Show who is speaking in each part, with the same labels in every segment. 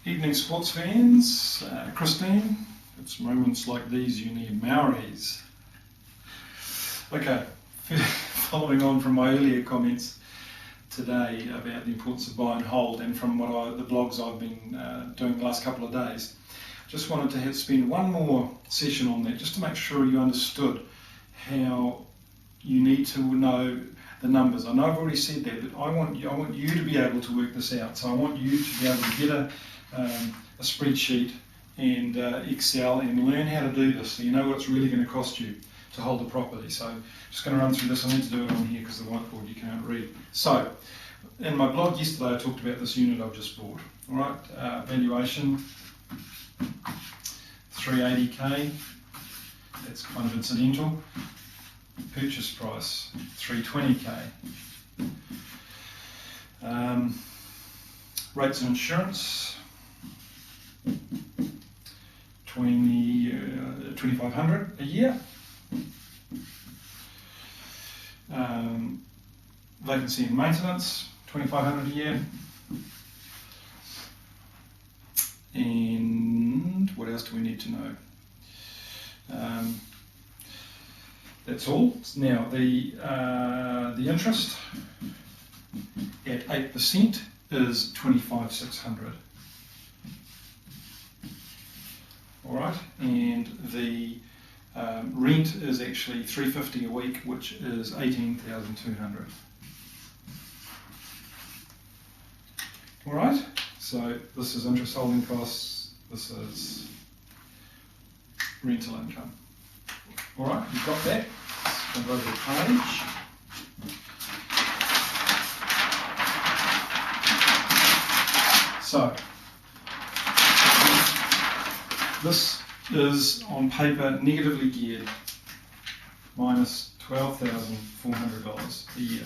Speaker 1: Evening sports fans, Christine, it's moments like these you need Maoris. Okay, following on from my earlier comments today about the importance of buy and hold, and from the blogs I've been doing the last couple of days, just wanted to spend one more session on that just to make sure you understood how you need to know the numbers. I know I've already said that, but I want you to be able to work this out. So I want you to be able to get a spreadsheet and Excel and learn how to do this so you know what it's really going to cost you to hold the property. So I'm just going to run through this. I need to do it on here because the whiteboard you can't read. So in my blog yesterday I talked about this unit I've just bought. All right, valuation 380k, that's kind of incidental. Purchase price 320k. Rates of insurance 2,500 a year. Vacancy and maintenance 2,500 a year. And what else do we need to know? That's all. Now the interest at 8% is 25,600. All right, and the rent is actually $350 a week, which is 18,200. All right, so this is interest holding costs. This is rental income. All right, you've got that. Let's go over the page. So, this is on paper negatively geared, minus $12,400 a year.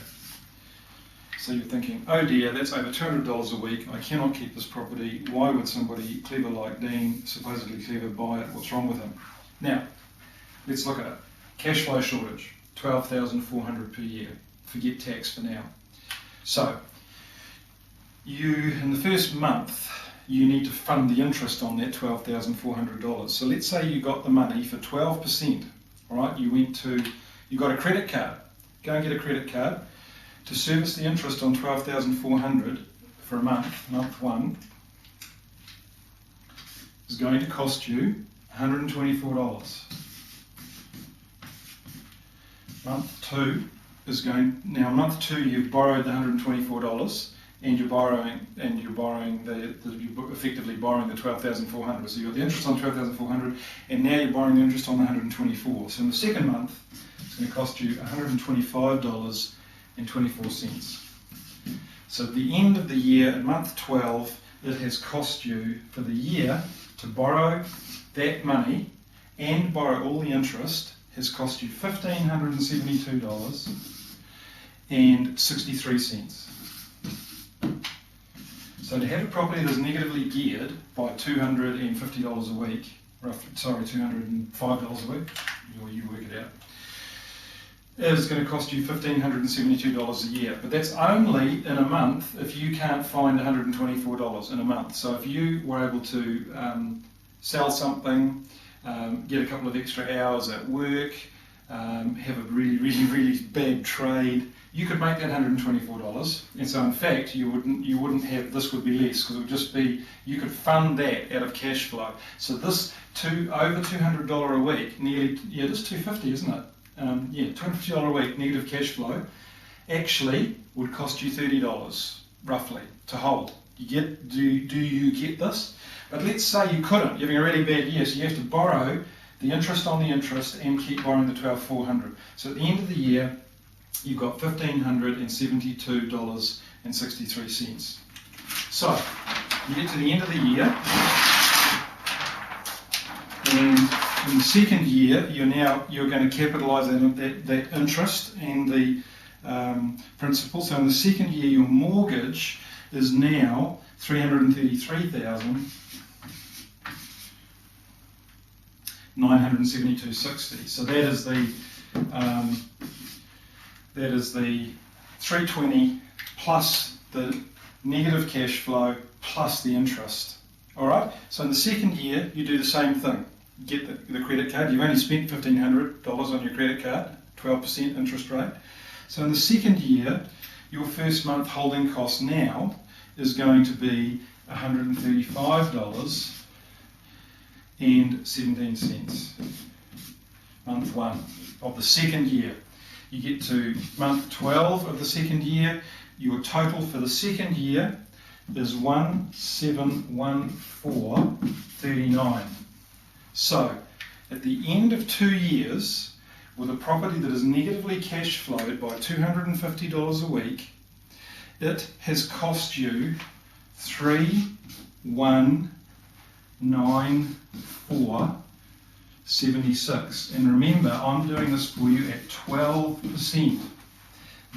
Speaker 1: So you're thinking, oh dear, that's over $200 a week. I cannot keep this property. Why would somebody clever like Dean, supposedly clever, buy it? What's wrong with him? Now, let's look at it. Cash flow shortage, $12,400 per year. Forget tax for now. So, in the first month, you need to fund the interest on that $12,400. So let's say you got the money for 12%. All right, you got a credit card. Go and get a credit card to service the interest on $12,400 for a month. Month one is going to cost you $124. Month two month two you've borrowed the $124 and you're effectively borrowing the $12,400. So you got the interest on $12,400 and now you're borrowing the interest on the $124. So in the second month it's going to cost you $125.24. So at the end of the year, at month 12, it has cost you for the year to borrow that money and borrow all the interest has cost you $1,572.63. So to have a property that's negatively geared by $250 a week, $205 a week, or you work it out, is going to cost you $1,572 a year. But that's only in a month if you can't find $124 in a month. So if you were able to sell something, get a couple of extra hours at work, have a really bad trade, you could make that $124. And so in fact you wouldn't have, this would be less, because it would just be, you could fund that out of cash flow. So this over $200 a week, nearly, it is $250, isn't it? $250 a week negative cash flow actually would cost you $30 roughly to hold. Do you get this? But let's say you couldn't, you're having a really bad year, so you have to borrow the interest on the interest and keep borrowing the $12,400. So at the end of the year, you've got $1,572.63. So you get to the end of the year, and in the second year, you're going to capitalise that interest and the principal. So in the second year, your mortgage is now $333,972.60. So that is the 320 plus the negative cash flow plus the interest. All right. So in the second year, you do the same thing. Get the credit card. You've only spent $1,500 on your credit card, 12% interest rate. So in the second year, your first month holding cost now is going to be $135.17. Month 1 of the second year. You get to month 12 of the second year, your total for the second year is $1,714.39. So, at the end of 2 years, with a property that is negatively cash flowed by $250 a week, it has cost you $3,194.76. And remember, I'm doing this for you at 12%.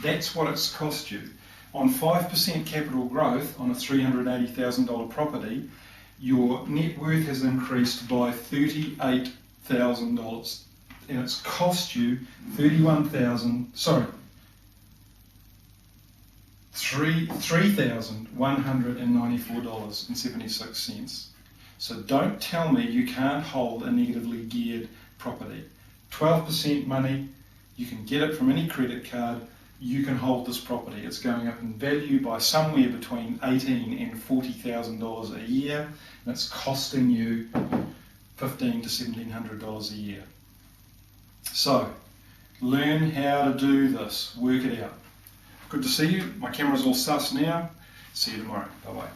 Speaker 1: That's what it's cost you. On 5% capital growth on a $380,000 property, your net worth has increased by $38,000, and it's cost you $3,194.76. So don't tell me you can't hold a negatively geared property. 12% money, you can get it from any credit card. You can hold this property. It's going up in value by somewhere between $18,000 and $40,000 a year, and it's costing you $1,500 to $1,700 a year. So, learn how to do this. Work it out. Good to see you. My camera's all sus now. See you tomorrow. Bye-bye.